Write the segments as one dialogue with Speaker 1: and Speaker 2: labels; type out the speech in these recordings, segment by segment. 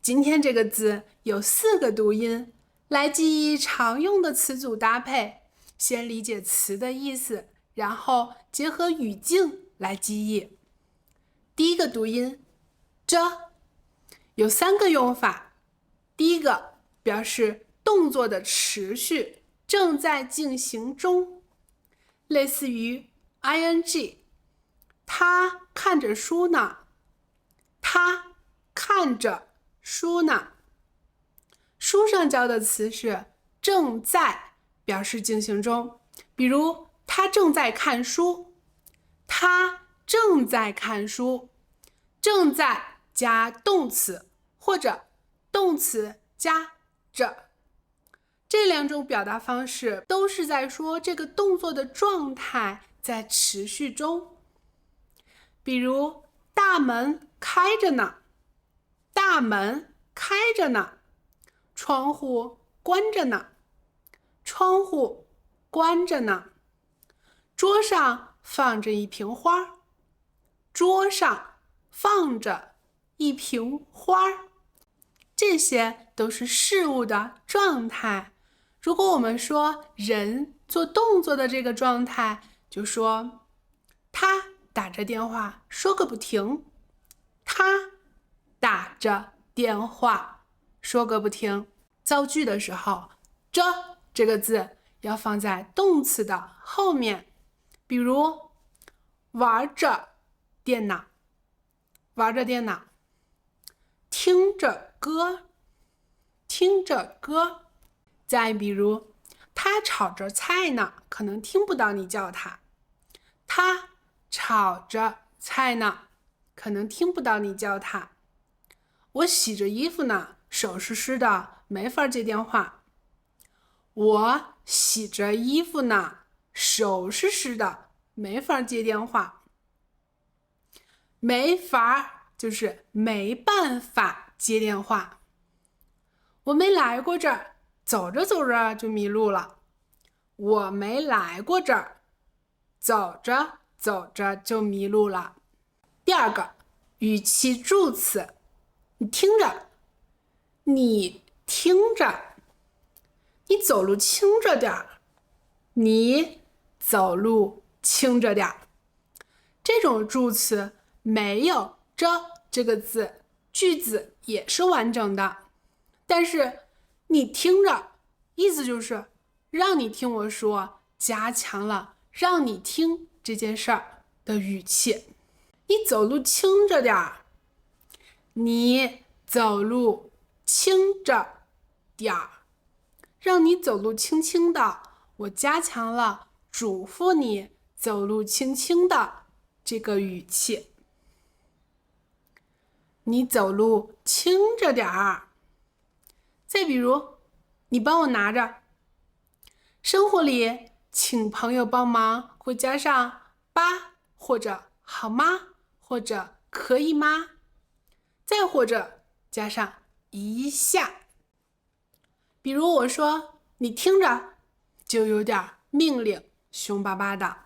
Speaker 1: 今天这个字有4个读音，来记忆常用的词组搭配。先理解词的意思，然后结合语境来记忆。第一个读音这，有3个用法。第一个表示动作的持续，正在进行中，类似于 ing， 他看着书呢，他看着书呢。书上教的词是正在，表示进行中，比如他正在看书，他正在看书，正在加动词或者动词加着，这2种表达方式都是在说这个动作的状态在持续中。比如大门开着呢，大门开着呢，窗户关着呢，窗户关着呢，桌上放着一瓶花，桌上放着一瓶花，这些都是事物的状态。如果我们说人做动作的这个状态，就说他打着电话说个不停，他打着电话说个不停。造句的时候，这个字要放在动词的后面，比如玩着电脑，玩着电脑，听着歌，听着歌。再比如他炒着菜呢，可能听不到你叫他，他炒着菜呢，可能听不到你叫他。我洗着衣服呢，手是湿的，没法接电话。我洗着衣服呢，手是湿的，没法接电话。没法就是没办法接电话。我没来过这儿，走着走着就迷路了。我没来过这儿，走着走着就迷路了。第2个语气助词，你听着，你听着，你走路轻着点儿，你走路轻着点儿。这种助词没有这个字，句子也是完整的，但是你听着意思就是让你听我说，加强了让你听这件事儿的语气。你走路轻着点儿，你走路轻着点儿，让你走路轻轻的，我加强了嘱咐你走路轻轻的这个语气。你走路轻着点儿。再比如你帮我拿着。生活里请朋友帮忙会加上吧，或者好吗，或者可以吗，再或者加上一下。比如我说你听着，就有点命令，凶巴巴的。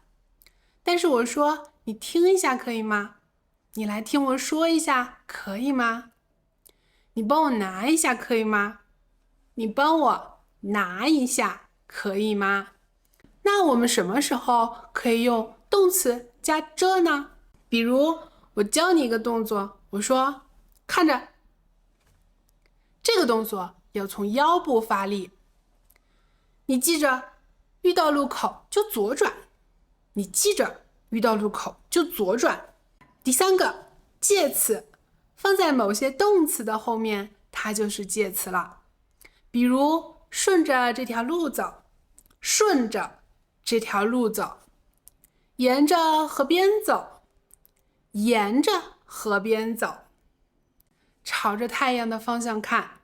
Speaker 1: 但是我说你听一下可以吗？你来听我说一下可以吗？你帮我拿一下可以吗？你帮我拿一下可以吗？那我们什么时候可以用动词加这呢？比如我教你一个动作，我说看着，这个动作要从腰部发力。你记着，遇到路口就左转。你记着，遇到路口就左转。第3个介词，放在某些动词的后面，它就是介词了。比如顺着这条路走，顺着这条路走，沿着河边走，沿着河边走，朝着太阳的方向看，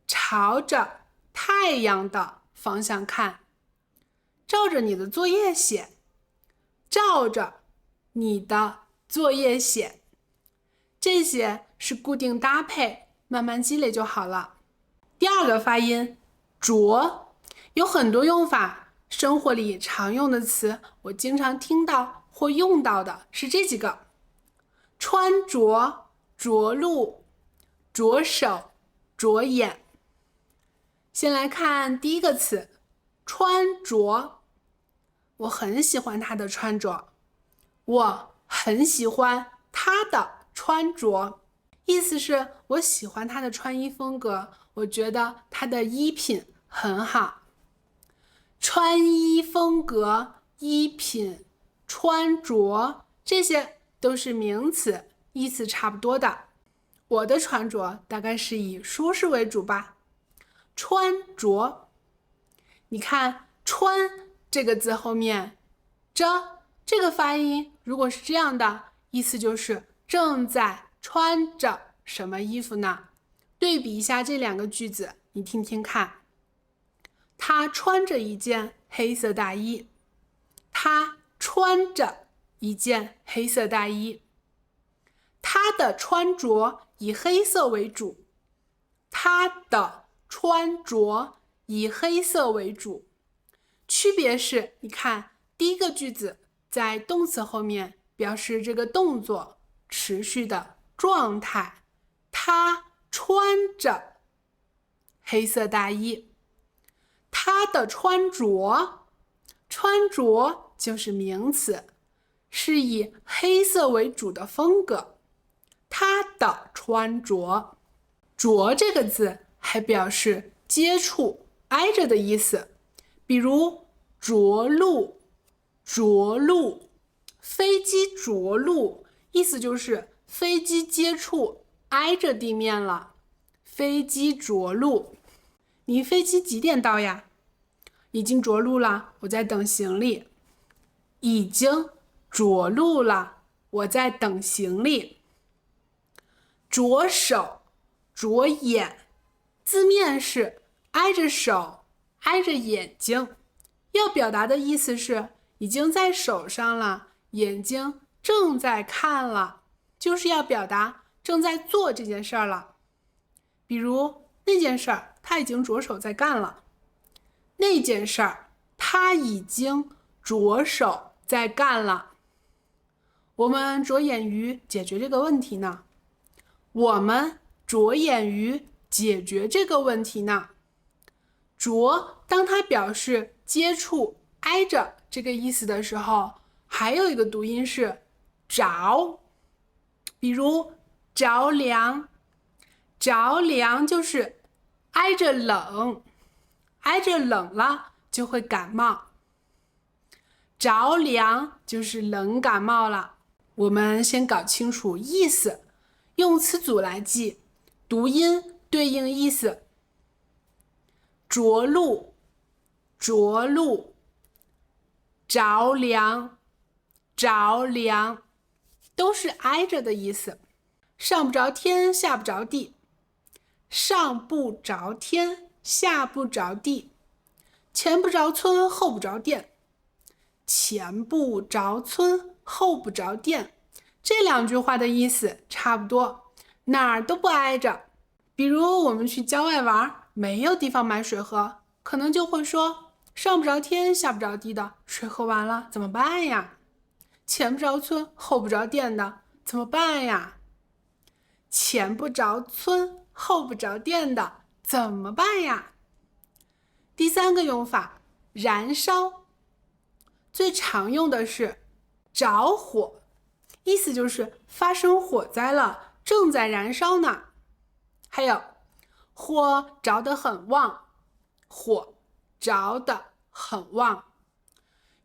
Speaker 1: 朝着太阳的方向看，照着你的作业写，照着你的作业写。这些是固定搭配，慢慢积累就好了。第2个发音着，有很多用法，生活里常用的词，我经常听到或用到的是这几个：穿着、着陆、着手、着眼。先来看第一个词，穿着。我很喜欢他的穿着。我很喜欢他的穿着，意思是我喜欢他的穿衣风格，我觉得他的衣品很好。穿衣风格、衣品、穿着，这些都是名词，意思差不多的。我的穿着大概是以舒适为主吧。穿着，你看穿这个字后面这个发音如果是这样的，意思就是正在穿着什么衣服呢？对比一下这两个句子，你听听看。他穿着一件黑色大衣。他穿着一件黑色大衣。他的穿着以黑色为主。他的穿着以黑色为主。区别是，你看第一个句子在动词后面表示这个动作持续的状态，他穿着黑色大衣。他的穿着，穿着就是名词，是以黑色为主的风格。他的穿着，着这个字还表示接触、挨着的意思，比如着陆、着陆，飞机着陆，意思就是飞机接触挨着地面了。飞机着陆，你飞机几点到呀？已经着陆了，我在等行李。已经着陆了，我在等行李。着手、着眼，字面是挨着手、挨着眼睛，要表达的意思是已经在手上了，眼睛正在看了，就是要表达正在做这件事儿了。比如那件事儿他已经着手在干了，那件事儿他已经着手在干了。我们着眼于解决这个问题呢。我们着眼于解决这个问题呢。着，当它表示接触、挨着这个意思的时候，还有一个读音是着。比如着凉，着凉就是挨着冷，挨着冷了就会感冒。着凉就是冷感冒了。我们先搞清楚意思，用词组来记，读音对应意思。着陆、着陆，着凉、着凉，都是挨着的意思。上不着天，下不着地。上不着天，下不着地。前不着村，后不着店。前不着村，后不着店，这两句话的意思差不多，哪儿都不挨着。比如我们去郊外玩，没有地方买水喝，可能就会说上不着天，下不着地的，水喝完了怎么办呀？前不着村，后不着店的，怎么办呀？前不着村，后不着店的，怎么办呀？第三个用法，燃烧。最常用的是着火，意思就是发生火灾了，正在燃烧呢。还有火着得很旺，火着得很旺。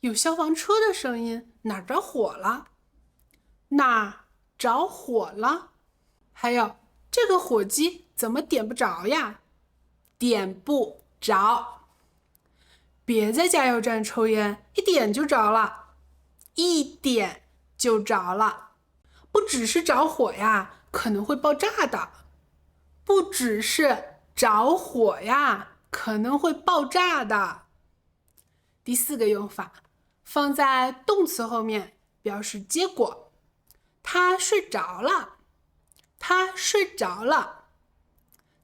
Speaker 1: 有消防车的声音，哪儿着火了？哪儿着火了？还有这个火机怎么点不着呀？点不着。别在加油站抽烟，一点就着了，一点就着了。不只是着火呀，可能会爆炸的。不只是着火呀，可能会爆炸的。第四个用法，放在动词后面，表示结果。他睡着了，他睡着了。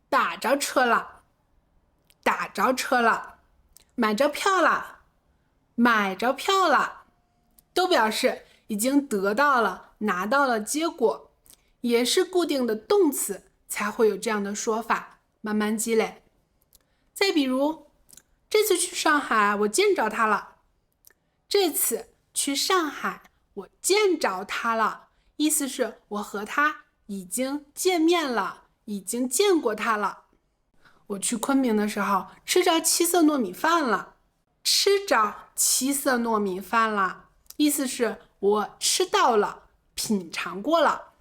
Speaker 1: 打着车了，打着车了。买着票了，买着票了，都表示已经得到了、拿到了结果，也是固定的动词才会有这样的说法，慢慢积累。再比如，这次去上海，我见着他了。这次去上海，我见着他了，意思是我和他已经见面了，已经见过他了。我去昆明的时候，吃着七色糯米饭了，吃着七色糯米饭了，意思是我吃到了，品尝过了。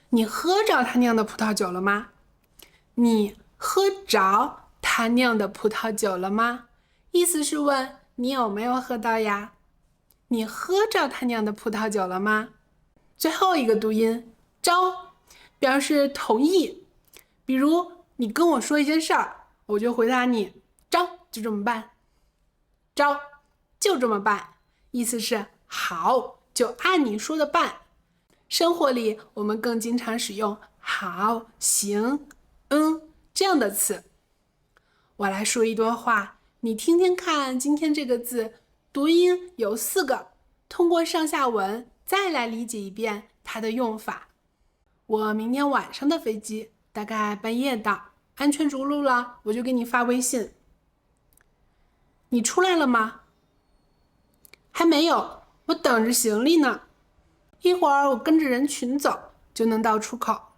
Speaker 1: 你喝着他酿的葡萄酒了吗？你喝着他酿的葡萄酒了吗？意思是问你有没有喝到呀？你喝着他酿的葡萄酒了吗？最后一个读音招，表示同意。比如你跟我说一件事儿，我就回答你招，就这么办。招，就这么办，意思是好，就按你说的办。生活里我们更经常使用好、行、这样的词。我来说一段话，你听听看，今天这个字读音有4个，通过上下文再来理解一遍它的用法。我明天晚上的飞机大概半夜到，安全着陆了，我就给你发微信。你出来了吗？还没有，我等着行李呢。一会儿我跟着人群走，就能到出口。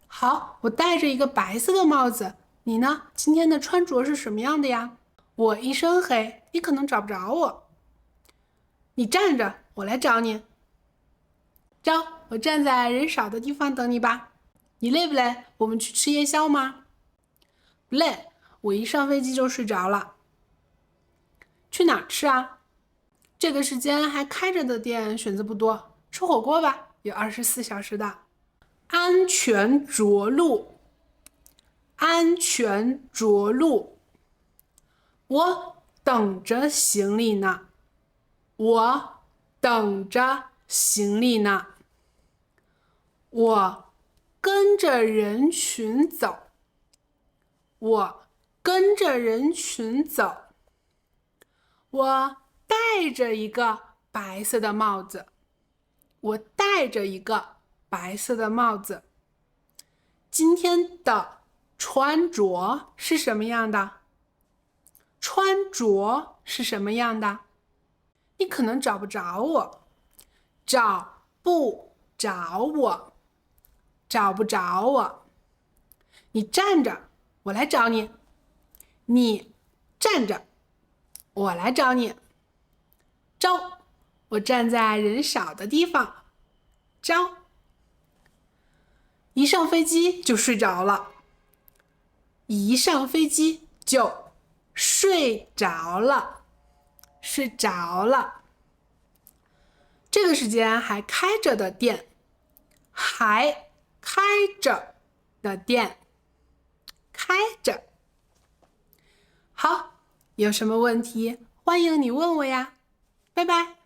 Speaker 1: 好，我戴着一个白色的帽子，你呢？今天的穿着是什么样的呀？我一身黑，你可能找不着我。你站着，我来找你。招，我站在人少的地方等你吧。你累不累？我们去吃夜宵吗？不累，我一上飞机就睡着了。去哪儿吃啊？这个时间还开着的店选择不多，吃火锅吧，有24小时的。安全着陆，安全着陆。我等着行李呢，我等着行李呢。我跟着人群走，我跟着人群走。我戴着一个白色的帽子，我戴着一个白色的帽子。今天的穿着是什么样的？穿着是什么样的？你可能找不着我，找不着我，找不着我。你站着，我来找你。你站着，我来找你。招，我站在人少的地方。招，一上飞机就睡着了，一上飞机就睡着了，睡着了。这个时间还开着的店，还开着的店，开着。好，有什么问题欢迎你问我呀，拜拜。